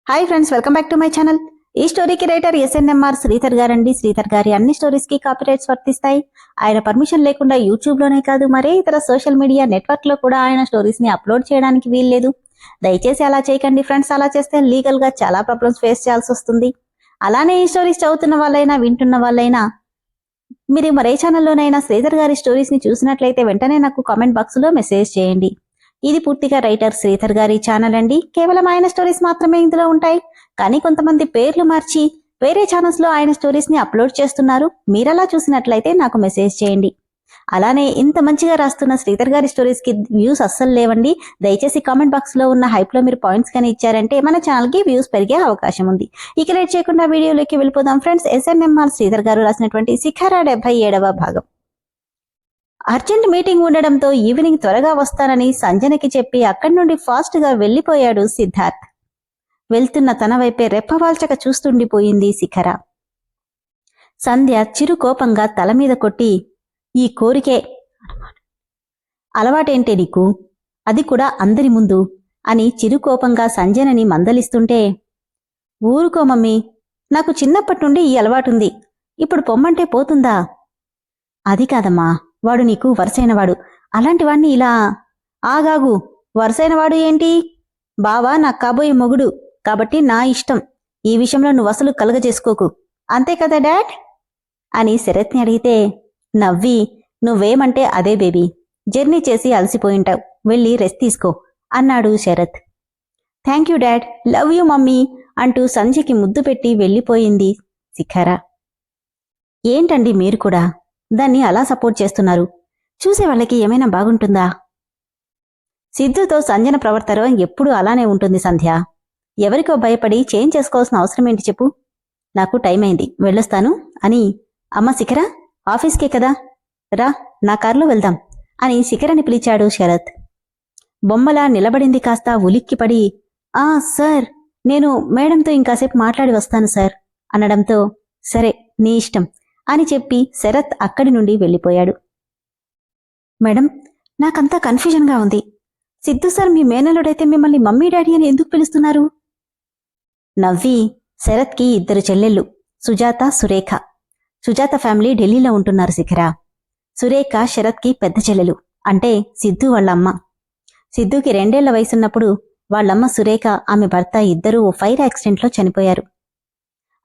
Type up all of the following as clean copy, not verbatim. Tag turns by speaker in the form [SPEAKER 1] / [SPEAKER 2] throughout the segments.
[SPEAKER 1] Hi friends, welcome back to my channel. ఈ స్టోరీకి writer SNMR Sridhar గారండి. శ్రీధర్ గారి అన్ని స్టోరీస్ కి కాపీరైట్స్ వర్తిస్తాయి. ఆయన పర్మిషన్ లేకుండా యూట్యూబ్ లోనే కాదు, మరే ఇతర సోషల్ మీడియా నెట్వర్క్ లో కూడా ఆయన స్టోరీస్ ని అప్లోడ్ చేయడానికి వీల్లేదు. దయచేసి అలా చేయకండి ఫ్రెండ్స్. అలా చేస్తే లీగల్ గా చాలా ప్రాబ్లమ్స్ ఫేస్ చేయాల్సి వస్తుంది. అలానే ఈ స్టోరీస్ చదువుతున్న వాళ్ళైనా వింటున్న వాళ్ళైనా మీరు మరే ఛానల్లోనైనా శ్రీధర్ గారి స్టోరీస్ ని చూసినట్లయితే వెంటనే నాకు కామెంట్ బాక్స్ లో మెసేజ్ చేయండి. ఇది పూర్తిగా రైటర్ శ్రీధర్ గారి ఛానల్ అండి. కేవలం ఆయన స్టోరీస్ మాత్రమే ఇందులో ఉంటాయి. కానీ కొంతమంది పేర్లు మార్చి వేరే ఛానల్స్ లో ఆయన స్టోరీస్ ని అప్లోడ్ చేస్తున్నారు. మీరలా చూసినట్లయితే నాకు మెసేజ్ చేయండి. అలానే ఇంత మంచిగా రాస్తున్న శ్రీధర్ గారి స్టోరీస్ కి వ్యూస్ అస్సలు లేవండి. దయచేసి కామెంట్ బాక్స్ లో ఉన్న హైప్ లో మీరు పాయింట్స్ కానీ ఇచ్చారంటే మన ఛానల్ కి వ్యూస్ పెరిగే అవకాశం ఉంది. ఇక లేట్ చేయకుండా వీడియోలోకి వెళ్ళిపోదాం ఫ్రెండ్స్. ఎస్ఎన్ఎంఆర్ శ్రీధర్ గారు రాసినటువంటి శిఖర 77వ భాగం. అర్జెంట్ మీటింగ్ ఉండడంతో ఈవినింగ్ త్వరగా వస్తానని సంజనకి చెప్పి అక్కడి నుండి ఫాస్ట్ గా వెళ్లిపోయాడు సిద్ధార్థ్. వెళ్తున్న తన వైపే రెప్పవాల్చక చూస్తుండిపోయింది శిఖర. సంధ్య చిరుకోపంగా తల మీద కొట్టి, ఈ కోరికే అలవాటేంటే నీకు, అది కూడా అందరి ముందు అని చిరుకోపంగా సంజనని మందలిస్తుంటే, ఊరుకో మమ్మీ, నాకు చిన్నప్పటి నుండి ఈ అలవాటుంది, ఇప్పుడు పొమ్మంటే పోతుందా? అది కాదమ్మా, వాడు నీకు వరసైనవాడు, అలాంటివాణ్ణి ఇలా. ఆగాగు, వరసైనవాడు ఏంటి? బావా నాకు కాబోయే మొగుడు, కాబట్టి నా ఇష్టం. ఈ విషయంలో నువ్వు అసలు కలగజేసుకోకు, అంతే కదా డాడ్ అని శరత్ని అడిగితే నవ్వి, నువ్వేమంటే అదే బేబీ, జర్నీ చేసి అలసిపోయింటావు, వెళ్ళి రెస్ట్ తీసుకో అన్నాడు శరత్. Thank you dad, love you mummy అంటూ సంధ్యకి ముద్దు పెట్టి వెళ్ళిపోయింది శిఖర. ఏంటండి మీరు కూడా దాన్ని అలా సపోర్ట్ చేస్తున్నారు? చూసే వాళ్ళకి ఏమైనా బాగుంటుందా? సిద్ధుతో సంజన ప్రవర్తన ఎప్పుడూ అలానే ఉంటుంది సంధ్య. ఎవరికో భయపడి చేంజ్ చేసుకోవాల్సిన అవసరం ఏంటి చెప్పు? నాకు టైం అయింది, వెళ్ళొస్తాను అని. అమ్మ శిఖర, ఆఫీస్కే కదా, రా నా కారులో వెళ్దాం అని శిఖరని పిలిచాడు శరత్. బొమ్మలా నిలబడింది కాస్త ఉలిక్కిపడి, సార్, నేను మేడంతో ఇంకాసేపు మాట్లాడి వస్తాను సార్ అనడంతో, సరే నీ ఇష్టం అని చెప్పి శరత్ అక్కడి నుండి వెళ్ళిపోయాడు. మేడం, నాకంతా కన్ఫ్యూజన్గా ఉంది. సిద్ధు సార్ మీ మేనలుడైతే మిమ్మల్ని మమ్మీ డాడీ అని ఎందుకు పిలుస్తున్నారు? నవ్వి, శరత్కి 2 చెల్లెళ్ళు, సుజాత, సురేఖ. సుజాత ఫ్యామిలీ ఢిల్లీలో ఉంటున్నారు శిఖర. సురేఖ శరత్కి పెద్ద చెల్లెలు, అంటే సిద్ధు వాళ్ళమ్మ. సిద్ధుకి 2 ఏళ్ల వయసున్నప్పుడు వాళ్ళమ్మ సురేఖ, ఆమె భర్త ఇద్దరూ ఓ ఫైర్ యాక్సిడెంట్లో చనిపోయారు.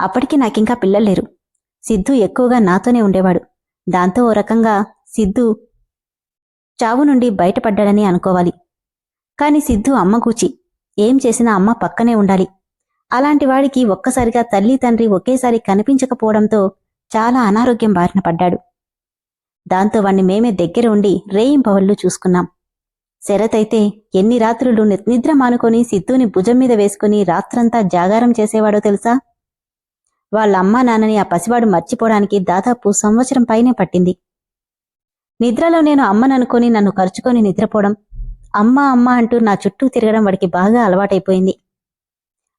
[SPEAKER 1] అప్పటికి నాకింకా పిల్లల్లేరు. సిద్ధు ఎక్కువగా నాతోనే ఉండేవాడు. దాంతో ఓ రకంగా సిద్ధు చావు నుండి బయటపడ్డాడని అనుకోవాలి. కాని సిద్ధు అమ్మగూచి, ఏం చేసినా అమ్మ పక్కనే ఉండాలి. అలాంటివాడికి ఒక్కసారిగా తల్లి తండ్రి ఒకేసారి కనిపించకపోవడంతో చాలా అనారోగ్యం బారిన పడ్డాడు. దాంతో వాణ్ణి మేమే దగ్గర ఉండి రేయింపవళ్ళు చూసుకున్నాం. శరతైతే ఎన్ని రాత్రులు నిద్ర మానుకొని సిద్ధుని భుజం మీద వేసుకుని రాత్రంతా జాగారం చేసేవాడో తెలుసా? వాళ్ళ అమ్మా నాన్నని ఆ పసివాడు మర్చిపోవడానికి దాదాపు 1 సంవత్సరం పైనే పట్టింది. నిద్రలో నేను అమ్మననుకొని నన్ను కరుచుకొని నిద్రపోవడం, అమ్మా అమ్మ అంటూ నా చుట్టూ తిరగడం వాడికి బాగా అలవాటైపోయింది.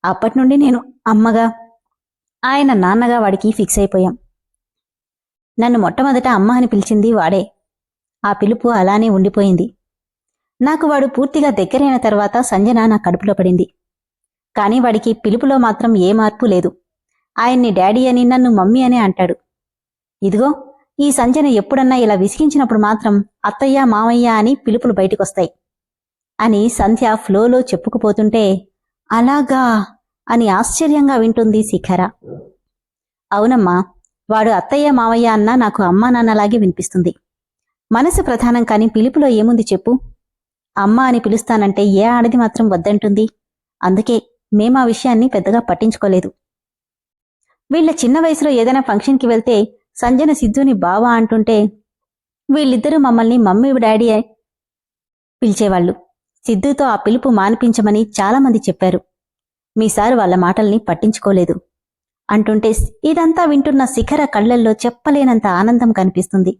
[SPEAKER 1] అప్పటినుండి నేను అమ్మగా, ఆయన నాన్నగా వాడికి ఫిక్స్ అయిపోయాం. నన్ను మొట్టమొదట అమ్మ అని పిలిచింది వాడే. ఆ పిలుపు అలానే ఉండిపోయింది. నాకు వాడు పూర్తిగా దగ్గరైన తర్వాత సంజన నా కడుపులో పడింది. కాని వాడికి పిలుపులో మాత్రం ఏ మార్పు లేదు. ఆయన్ని డాడీ అని, నన్ను మమ్మీ అనే అంటాడు. ఇదిగో ఈ సంజన ఎప్పుడన్నా ఇలా విసిగించినప్పుడు మాత్రం అత్తయ్య మామయ్య అని పిలుపులు బయటికొస్తాయి అని సంధ్య ఫ్లోలో చెప్పుకుపోతుంటే, అలాగా అని ఆశ్చర్యంగా వింటుంది శిఖర. అవునమ్మా, వాడు అత్తయ్య మావయ్య అన్నా నాకు అమ్మా నాన్నలాగే వినిపిస్తుంది. మనసు ప్రధానం కాని పిలుపులో ఏముంది చెప్పు? అమ్మ అని పిలుస్తానంటే ఏ ఆడది మాత్రం వద్దంటుంది. అందుకే మేమా విషయాన్ని పెద్దగా పట్టించుకోలేదు. వీళ్ల చిన్న వయసులో ఏదైనా ఫంక్షన్కి వెళ్తే సంజన సిద్ధుని బావా అంటుంటే వీళ్ళిద్దరూ మమ్మల్ని మమ్మీ డాడీ పిలిచేవాళ్లు. సిద్ధుతో ఆ పిలుపు మానిపించమని చాలామంది చెప్పారు. మీ సారు వాళ్ళ మాటల్ని పట్టించుకోలేదు అంటుంటే ఇదంతా వింటున్న శిఖర కళ్లల్లో చెప్పలేనంత ఆనందం కనిపిస్తుంది.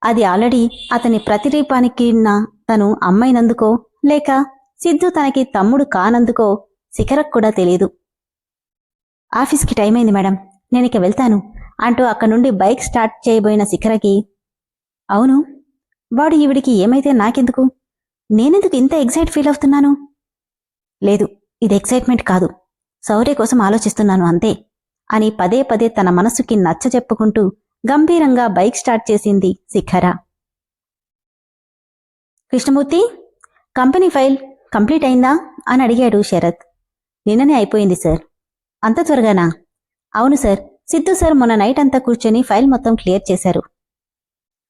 [SPEAKER 1] అది ఆల్రెడీ అతని ప్రతిరూపానికి తను అమ్మైనందుకో లేక సిద్ధు తనకి తమ్ముడు కానందుకో శిఖరకు కూడా తెలియదు. ఆఫీస్కి టైం అయింది మేడం, నేనిక వెళ్తాను అంటూ అక్కడి నుండి బైక్ స్టార్ట్ చేయబోయిన శిఖరకి, అవును, వాడు ఈవిడికి ఏమైతే నాకెందుకు, నేనెందుకు ఇంత ఎగ్జైట్ ఫీల్ అవుతున్నాను? లేదు, ఇది ఎక్సైట్మెంట్ కాదు, శౌర్య కోసం ఆలోచిస్తున్నాను అంతే అని పదే పదే తన మనసుకి నచ్చజెప్పుకుంటూ గంభీరంగా బైక్ స్టార్ట్ చేసింది శిఖర. కృష్ణమూర్తి, కంపెనీ ఫైల్ కంప్లీట్ అయిందా అని అడిగాడు శరత్. నిన్ననే అయిపోయింది సార్. అంత త్వరగానా? అవును సార్, సిద్ధు సార్ మొన్న నైట్ అంతా కూర్చొని ఫైల్ మొత్తం క్లియర్ చేశారు.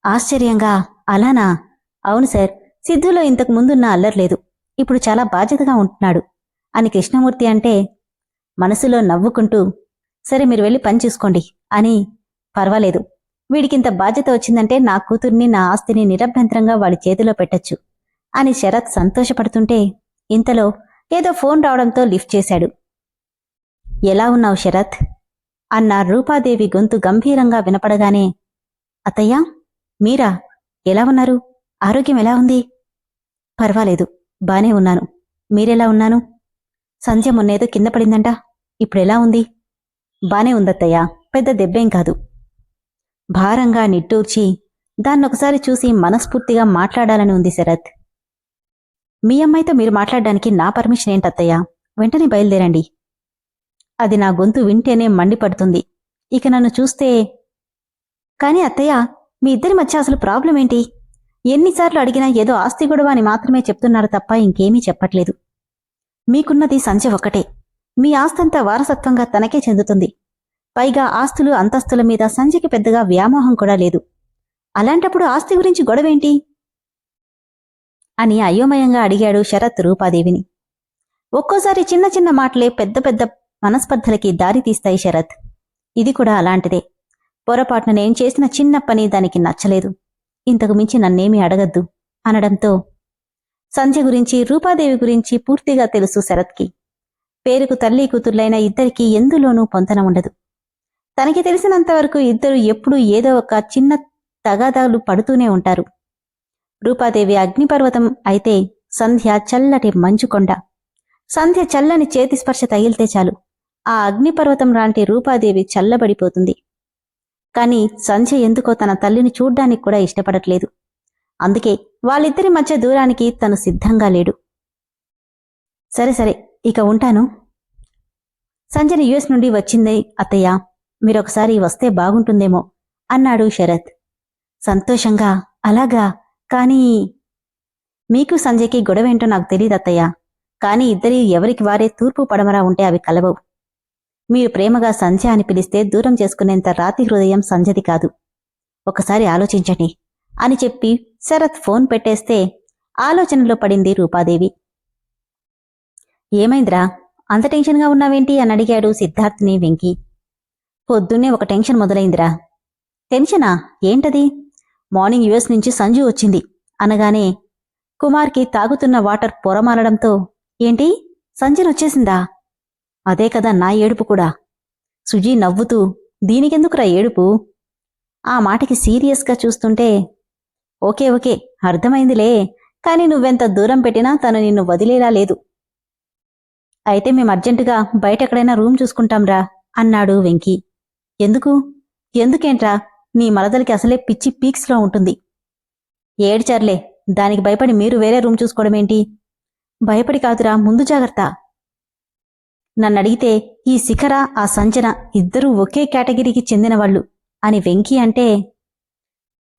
[SPEAKER 1] ఆశ్చర్యంగా, అలానా? అవును సార్, సిద్ధులో ఇంతకు ముందున్న అల్లర్లేదు, ఇప్పుడు చాలా బాధ్యతగా ఉంటున్నాడు అని కృష్ణమూర్తి అంటే మనసులో నవ్వుకుంటూ, సరే మీరు వెళ్ళి పని చూసుకోండి అని, పర్వాలేదు, వీడికింత బాధ్యత వచ్చిందంటే నా కూతుర్ని నా ఆస్తిని నిరభ్యంతరంగా వాడి చేతిలో పెట్టొచ్చు అని శరత్ సంతోషపడుతుంటే ఇంతలో ఏదో ఫోన్ రావడంతో లిఫ్ట్ చేశాడు. ఎలా ఉన్నావు శరత్ అన్న రూపాదేవి గొంతు గంభీరంగా వినపడగానే, అత్తయ్యా, మీరా? ఎలా ఉన్నారు? ఆరోగ్యం ఎలా ఉంది? పర్వాలేదు, బానే ఉన్నాను. మీరెలా ఉన్నాను? సంధ్య మొన్నేదో కింద పడిందంట, ఇప్పుడెలా ఉంది? బానే ఉందత్తయ్యా, పెద్ద దెబ్బేం కాదు. భారంగా నిట్టూర్చి దాన్నొకసారి చూసి మనస్ఫూర్తిగా మాట్లాడాలని ఉంది శరత్. మీ అమ్మాయితో మీరు మాట్లాడడానికి నా పర్మిషన్ ఏంటత్తయ్యా? వెంటనే బయలుదేరండి. అది నా గొంతు వింటేనే మండిపడుతుంది, ఇక నన్ను చూస్తే. కాని అత్తయ్య, మీ ఇద్దరి మధ్య అసలు ప్రాబ్లం ఏంటి? ఎన్నిసార్లు అడిగినా ఏదో ఆస్తి గొడవ అని మాత్రమే చెప్తున్నారు తప్ప ఇంకేమీ చెప్పట్లేదు. మీకున్నది సంధ్య ఒక్కటే, మీ ఆస్తంతా వారసత్వంగా తనకే చెందుతుంది. పైగా ఆస్తులు అంతస్తుల మీద సంధ్యకి పెద్దగా వ్యామోహం కూడా లేదు. అలాంటప్పుడు ఆస్తి గురించి గొడవేంటి అని అయోమయంగా అడిగాడు శరత్ రూపాదేవిని. ఒక్కోసారి చిన్న చిన్న మాటలే పెద్ద పెద్ద మనస్పర్ధలకి దారితీస్తాయి శరత్. ఇది కూడా అలాంటిదే. పొరపాటున నేను చేసిన చిన్న పని దానికి నచ్చలేదు, ఇంతకు మించి నన్నేమీ అడగద్దు అనడంతో, సంధ్య గురించి రూపాదేవి గురించి పూర్తిగా తెలుసు శరత్కి. పేరుకు తల్లి కూతుర్లైన ఇద్దరికీ ఎందులోనూ పొంతన ఉండదు. తనకి తెలిసినంతవరకు ఇద్దరు ఎప్పుడూ ఏదో ఒక చిన్న తగాదాలు పడుతూనే ఉంటారు. రూపాదేవి అగ్నిపర్వతం అయితే సంధ్య చల్లటి మంచుకొండ. సంధ్య చల్లని చేతిస్పర్శ తగిలితే చాలు ఆ అగ్నిపర్వతం లాంటి రూపాదేవి చల్లబడిపోతుంది. కాని సంధ్య ఎందుకో తన తల్లిని చూడ్డానికి కూడా ఇష్టపడట్లేదు. అందుకే వాళ్ళిద్దరి మధ్య దూరానికి తను సిద్ధంగా లేడు. సరే సరే, ఇక ఉంటాను. సంజన యుఎస్ నుండి వచ్చింది అత్తయ్య, మీరొకసారి వస్తే బాగుంటుందేమో అన్నాడు శరత్ సంతోషంగా. అలాగా, కానీ మీకు సంజయ్కి గొడవేంటో నాకు తెలియదత్తయ్య. కాని ఇద్దరి ఎవరికి వారే తూర్పు పడమరా ఉంటే అవి కలవవు. మీరు ప్రేమగా సంధ్య అని పిలిస్తే దూరం చేసుకునేంత రాతి హృదయం సంధ్యది కాదు. ఒకసారి ఆలోచించండి అని చెప్పి శరత్ ఫోన్ పెట్టేస్తే ఆలోచనలో పడింది రూపాదేవి. ఏమైందిరా, అంత టెన్షన్గా ఉన్నావేంటి అని అడిగాడు సిద్ధార్థ్ని వెంకీ. పొద్దున్నే ఒక టెన్షన్ మొదలైందిరా. టెన్షనా? ఏంటది? మార్నింగ్ యుఎస్ నుంచి సంజు వచ్చింది అనగానే కుమార్కి తాగుతున్న వాటర్ పొరమారడంతో, ఏంటి, సంజనొచ్చేసిందా? అదే కదా నా ఏడుపు కూడా. సుజీ నవ్వుతూ, దీనికెందుకురా ఏడుపు? ఆ మాటకి సీరియస్గా చూస్తుంటే, ఓకే ఓకే, అర్థమైందిలే, కాని నువ్వెంత దూరం పెట్టినా తను నిన్ను వదిలేలా లేదు. అయితే మేం అర్జెంటుగా బయటెక్కడైనా రూమ్ చూసుకుంటాంరా అన్నాడు వెంకీ. ఎందుకు? ఎందుకేంట్రా, నీ మరదలికి అసలే పిచ్చి పీక్స్లో ఉంటుంది. ఏడ్చర్లే, దానికి భయపడి మీరు వేరే రూమ్ చూసుకోవడమేంటి? భయపడి కాదురా, ముందు జాగ్రత్త. నన్నడిగితే ఈ శిఖర ఆ సంజన ఇద్దరూ ఒకే కేటగిరీకి చెందినవాళ్లు అని వెంకీ అంటే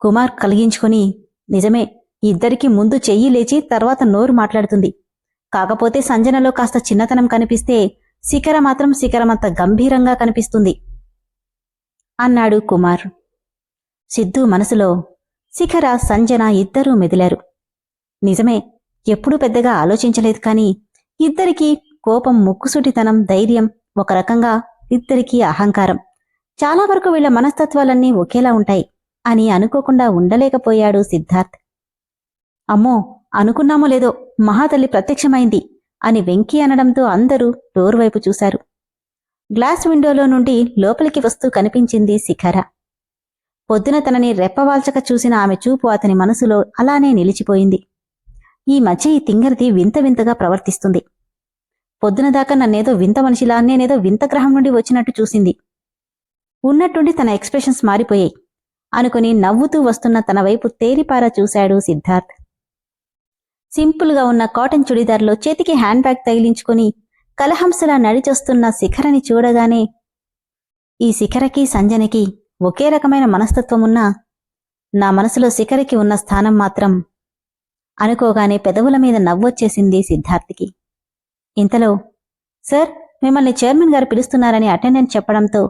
[SPEAKER 1] కుమార్ కలిగించుకొని, నిజమే, ఇద్దరికి ముందు చెయ్యి లేచి తర్వాత నోరు మాట్లాడుతుంది. కాకపోతే సంజనలో కాస్త చిన్నతనం కనిపిస్తే శిఖర మాత్రం శిఖరమంత గంభీరంగా కనిపిస్తుంది అన్నాడు కుమార్. సిద్ధు మనసులో శిఖర సంజన ఇద్దరూ మెదిలారు. నిజమే, ఎప్పుడూ పెద్దగా ఆలోచించలేదు, కాని ఇద్దరికీ కోపం, ముక్కుసూటితనం, ధైర్యం, ఒక రకంగా ఇద్దరికీ అహంకారం. చాలా వరకు వీళ్ల మనస్తత్వాలన్నీ ఒకేలా ఉంటాయి అని అనుకోకుండా ఉండలేకపోయాడు సిద్ధార్థ్. అమ్మో, అనుకున్నామో లేదో మహాతల్లి ప్రత్యక్షమైంది అని వెంకీ అనడంతో అందరూ డోర్ వైపు చూశారు. గ్లాస్ విండోలో నుండి లోపలికి వస్తూ కనిపించింది శిఖర. పొద్దున తనని రెప్పవాల్చక చూసిన ఆమె చూపు అతని మనసులో అలానే నిలిచిపోయింది. ఈ మధ్య ఈ తింగరది వింత వింతగా ప్రవర్తిస్తుంది. పొద్దునదాకా నన్నేదో వింత మనిషిలా, నేనేదో వింత గ్రహం నుండి వచ్చినట్టు చూసింది. ఉన్నట్టుండి తన ఎక్స్ప్రెషన్స్ మారిపోయాయి అనుకుని నవ్వుతూ వస్తున్న తన వైపు తేరిపారా చూశాడు సిద్ధార్థ్. సింపుల్గా ఉన్న కాటన్ చుడీదార్లో చేతికి హ్యాండ్ బ్యాగ్ తగిలించుకుని కలహంసలా నడిచొస్తున్న శిఖరని చూడగానే ఈ శిఖరకి సంజనకి ఒకే రకమైన మనస్తత్వమున్నా నా మనసులో శిఖరికి ఉన్న స్థానం మాత్రం అనుకోగానే పెదవుల మీద నవ్వొచ్చేసింది సిద్ధార్థికి. ఇంతలో సార్, మిమ్మల్ని చైర్మన్ గారు పిలుస్తున్నారని అటెండెంట్ చెప్పడంతో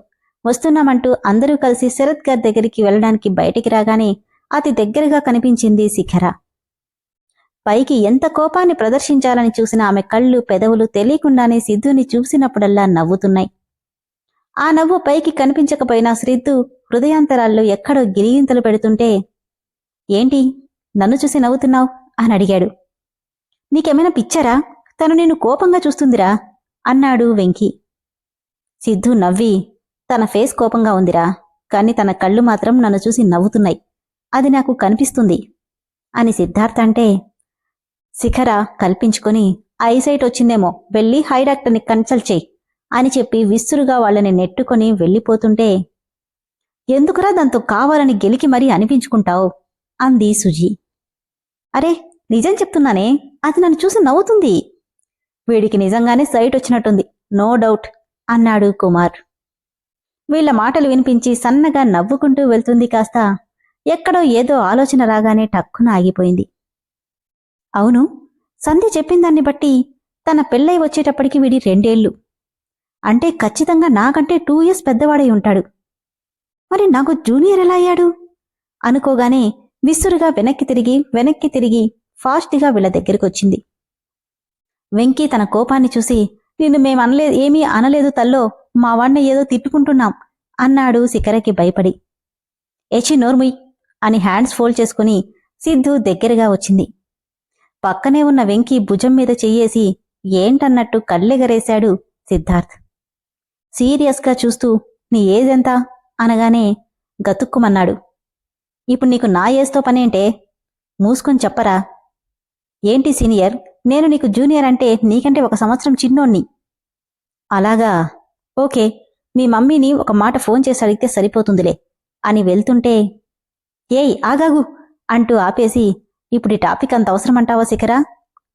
[SPEAKER 1] వస్తున్నామంటూ అందరూ కలిసి శరత్ గారి దగ్గరికి వెళ్లడానికి బయటికి రాగానే అతి దగ్గరగా కనిపించింది శిఖర. పైకి ఎంత కోపాన్ని ప్రదర్శించాలని చూసిన ఆమె కళ్ళు పెదవులు తెలియకుండానే సిద్ధుని చూసినప్పుడల్లా నవ్వుతున్నాయి. ఆ నవ్వు పైకి కనిపించకపోయినా సిద్ధు హృదయాంతరాల్లో ఎక్కడో గిలిగింతలు పెడుతుంటే, ఏంటి నన్ను చూసి నవ్వుతున్నావు అని అడిగాడు. నీకేమైనా పిచ్చారా? తను నిన్ను కోపంగా చూస్తుందిరా అన్నాడు వెంకీ. సిద్ధు నవ్వి, తన ఫేస్ కోపంగా ఉందిరా, కాని తన కళ్ళు మాత్రం నన్ను చూసి నవ్వుతున్నాయి, అది నాకు కనిపిస్తుంది అని సిద్ధార్థ అంటే, శిఖర కల్పించుకొని ఐసైట్ వచ్చిందేమో, వెళ్ళి హై డాక్టర్ని కన్సల్ట్ చెయ్యి అని చెప్పి విసురుగా వాళ్ళని నెట్టుకొని వెళ్ళిపోతుంటే, ఎందుకురా దాంతో కావాలని గెలికి మరీ అనిపించుకుంటావు అంది సుజీ. అరే నిజం చెప్తున్నానే, అది నన్ను చూసి నవ్వుతుంది. వీడికి నిజంగానే సైట్ వచ్చినట్టుంది, నో డౌట్ అన్నాడు కుమార్. వీళ్ల మాటలు వినిపించి సన్నగా నవ్వుకుంటూ వెళ్తుంది కాస్త ఎక్కడో ఏదో ఆలోచన రాగానే టక్కున ఆగిపోయింది. అవును, సంధ్య చెప్పిందాన్ని బట్టి తన పెళ్ళై వచ్చేటప్పటికి వీడి 2 ఏళ్లు, అంటే ఖచ్చితంగా నాకంటే 2 years పెద్దవాడై ఉంటాడు. మరి నాకు జూనియర్ ఎలా అయ్యాడు అనుకోగానే విసురుగా వెనక్కి తిరిగి ఫాస్ట్గా వీళ్ళ దగ్గరికొచ్చింది. వెంకీ తన కోపాన్ని చూసి, నిన్ను ఏమీ అనలేదు తల్లో, మా వాణ్ణి ఏదో తిట్టుకుంటున్నాం అన్నాడు శిఖరకి భయపడి. ఏచి నోర్ముయ్ అని హ్యాండ్స్ ఫోల్డ్ చేసుకుని సిద్ధు దగ్గరగా వచ్చింది. పక్కనే ఉన్న వెంకీ భుజం మీద చెయ్యేసి ఏంటన్నట్టు కళ్ళెగరేశాడు సిద్ధార్థ్. సీరియస్గా చూస్తూ, నీ ఏజ్ ఎంత అనగానే గతుక్కుమన్నాడు. ఇప్పుడు నీకు నా ఏజ్తో పనేంటే, మూసుకొని చెప్పరా. ఏంటి సీనియర్, నేను నీకు జూనియర్ అంటే నీకంటే 1 సంవత్సరం చిన్నోణ్ణి. అలాగా, ఓకే, మీ మమ్మీని ఒక మాట ఫోన్ చేసి అడిగితే సరిపోతుందిలే అని వెళ్తుంటే, ఏయ్ ఆగాగు అంటూ ఆపేసి, ఇప్పుడు ఈ టాపిక్ అంత అవసరమంటావా శిఖరా?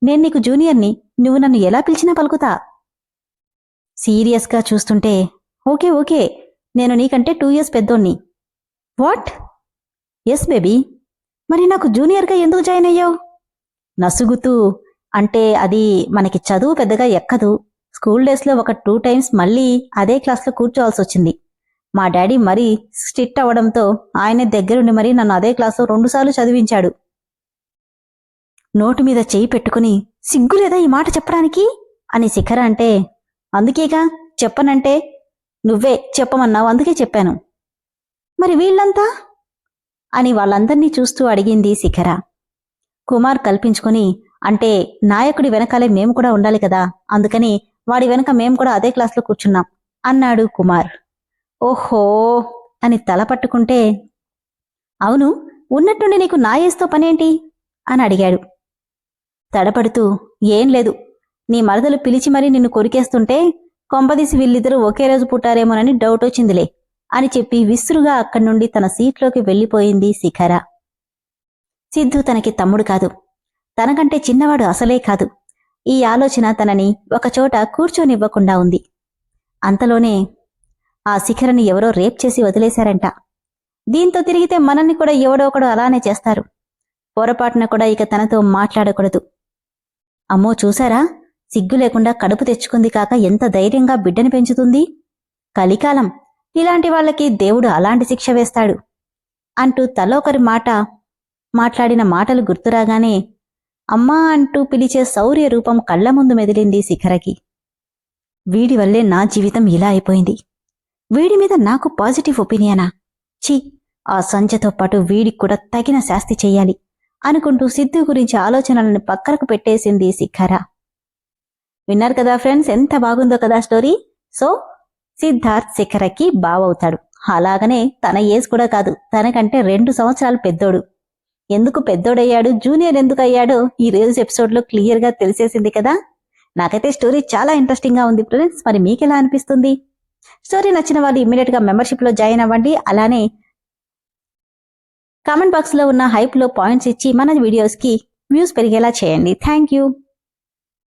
[SPEAKER 1] నేను నీకు జూనియర్ని, నువ్వు నన్ను ఎలా పిలిచినా పలుకుతా. సీరియస్గా చూస్తుంటే, ఓకే, నేను నీకంటే 2 years పెద్దోణ్ణి. వాట్? Yes baby. మరి నాకు జూనియర్గా ఎందుకు జాయిన్ అయ్యావు? నసుగుతూ, అంటే అది మనకి చదువు పెద్దగా ఎక్కదు, స్కూల్ డేస్లో ఒక 2 times మళ్ళీ అదే క్లాస్లో కూర్చోవాల్సి వచ్చింది. మా డాడీ మరీ స్ట్రిక్ట్ అవ్వడంతో ఆయనే దగ్గరుండి మరీ నన్ను అదే క్లాస్లో 2 సార్లు చదివించాడు. నోటు మీద చేయి పెట్టుకుని, సిగ్గులేదా ఈ మాట చెప్పడానికి అని శిఖర అంటే, అందుకేగా చెప్పనంటే, నువ్వే చెప్పమన్నావు అందుకే చెప్పాను. మరి వీళ్ళంతా అని వాళ్ళందర్నీ చూస్తూ అడిగింది శిఖర. కుమార్ కల్పించుకుని, అంటే నాయకుడి వెనకాలే మేము కూడా ఉండాలి కదా, అందుకని వాడి వెనక మేము కూడా అదే క్లాస్లో కూర్చున్నాం అన్నాడు కుమార్. ఓహో అని తల పట్టుకుంటే, అవును, ఉన్నట్టుండి నీకు నా ఏజ్తో పనేంటి అని అడిగాడు తడపడుతూ. ఏం లేదు, నీ మరదలు పిలిచి మరీ నిన్ను కొరికేస్తుంటే కొంపదీసి వీళ్ళిద్దరూ ఒకే రోజు పుట్టారేమోనని డౌట్ వచ్చిందిలే అని చెప్పి విసురుగా అక్కడి నుండి తన సీట్లోకి వెళ్ళిపోయింది శిఖర. సిద్ధు తనకి తమ్ముడు కాదు, తనకంటే చిన్నవాడు అసలే కాదు. ఈ ఆలోచన తనని ఒకచోట కూర్చోనివ్వకుండా ఉంది. అంతలోనే ఆ శిఖరని ఎవరో రేప్ చేసి వదిలేశారంట. దీంతో తిరిగితే మనల్ని కూడా ఎవడో ఒకడు అలానే చేస్తారు. పొరపాటున కూడా ఇక తనతో మాట్లాడకూడదు. అమ్మో చూశారా, సిగ్గు లేకుండా కడుపు తెచ్చుకుంది కాక ఎంత ధైర్యంగా బిడ్డని పెంచుతుంది. కలికాలం, ఇలాంటి వాళ్ళకి దేవుడు అలాంటి శిక్ష వేస్తాడు అంటూ తలోకరి మాట్లాడిన మాటలు గుర్తురాగానే అమ్మా అంటూ పిలిచే శౌర్య రూపం కళ్ల ముందు మెదిలింది శిఖరకి. వీడి వల్లే నా జీవితం ఇలా అయిపోయింది, వీడి మీద నాకు పాజిటివ్ ఒపీనియనా? ఛీ, ఆ సంజయ్తో పాటు వీడికి కూడా తగిన శాస్తి చెయ్యాలి అనుకుంటూ సిద్ధు గురించి ఆలోచనలను పక్కకు పెట్టేసింది శిఖర. విన్నారు కదా ఫ్రెండ్స్, ఎంత బాగుందో కదా స్టోరీ. సో సిద్ధార్థ్ శిఖరకి బావవుతాడు. అలాగనే తన ఏజ్ కూడా కాదు, తనకంటే 2 సంవత్సరాలు పెద్దోడు. ఎందుకు పెద్దోడయ్యాడు, జూనియర్ ఎందుకు అయ్యాడో ఈ రోజు ఎపిసోడ్లో క్లియర్గా తెలిసేసింది కదా. నాకైతే స్టోరీ చాలా ఇంట్రెస్టింగ్ గా ఉంది ఫ్రెండ్స్. మరి మీకెలా అనిపిస్తుంది? స్టోరీ నచ్చిన వాళ్ళు ఇమ్మీడియట్ గా మెంబర్షిప్ లో జాయిన్ అవ్వండి. అలానే కామెంట్ బాక్స్ లో ఉన్న హైప్ లో పాయింట్స్ ఇచ్చి మన వీడియోస్ కి వ్యూస్ పెరిగేలా చేయండి. Thank you.